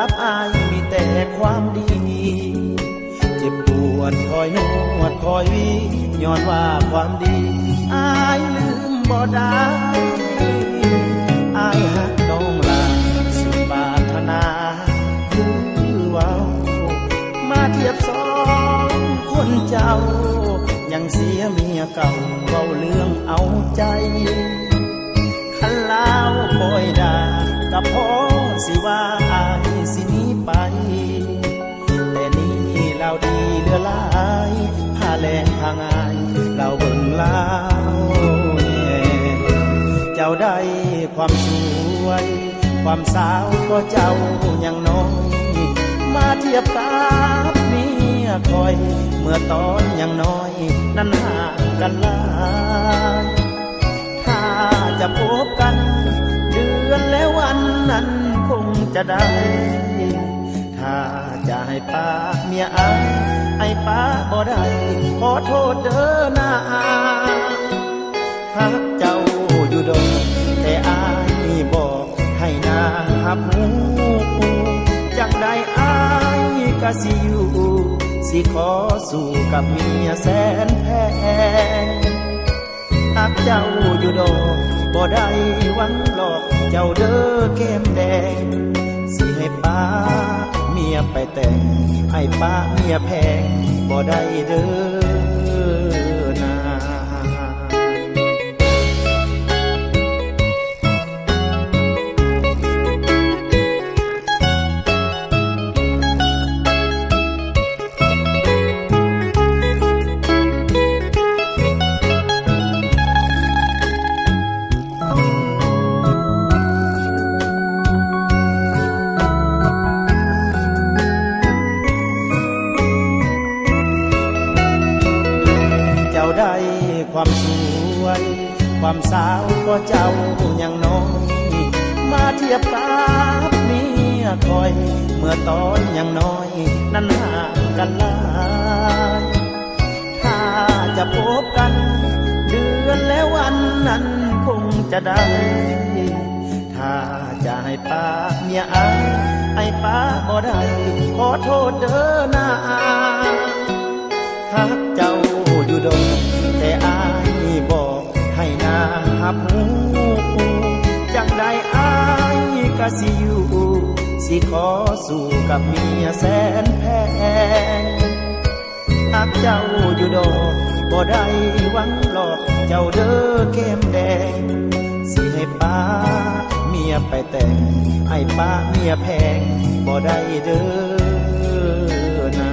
กับอายมีแต่ความดีเจ็บปวดคอยนวดคอยวีย้อนว่าความดีอายลืมบ่ได้อายหักน้องลาสุดปรารถนาคือว่ามาเทียบสองคนเจ้ายังเสียเมียเก่าเว้าเรื่องเอาใจคันลาวคอยด่ากับพ่อสิว่าอายสิหนีไปแต่นี่เราดีเหลือหลายผ้าแลงผ้างายเราเบิ่งลาวเจ้าได้ความสวยความสาวก็เจ้ายังน้อยมาเทียบกับเมียคอยเมื่อตอนยังน้อยนั้นห่างกันหลายถ้าจะพบกันเดือนและวันนั้นคงจะได้ถ้าจะให้ป้าเมียอายให้ป้าบ่ได้ขอโทษเด้อนาหากเจ้าอยู่ดอกแต่อายบอกให้นางหับหูจังได้อายก็สิอยู่สิขอสู้กับเมียแสนแพงหากเจ้าอยู่ดอกบ่ได้หวังหลอกเจ้าเด้อแก้มแดงสิให้ป้าเมียไปแต่งให้ป้าเมียแพงบ่ได้เด้อนาได้ความสวยความสาวก็เจ้ายังน้อยมาเทียบกับเมียคอยเมื่อตอนยังน้อยนั้นห่างกันหลายถ้าจะพบกันเดือนและวันนั้นคงจะได้ถ้าจะให้ป้าเมียอายให้ป้าบ่ได้ขอโทษเด้อนาหากเจ้าอยู่ดอกแต่อายบอกให้นางหับหูจังได้อายก็สิอยู่สิขอสู้กับเมียแสนแพงหากเจ้าอยู่ดอกบ่ได้หวังหลอกเจ้าเด้อแก้มแดงสิให้ป้าเมียไปแต่งให้ป้าเมียแพงบ่ได้เด้อนา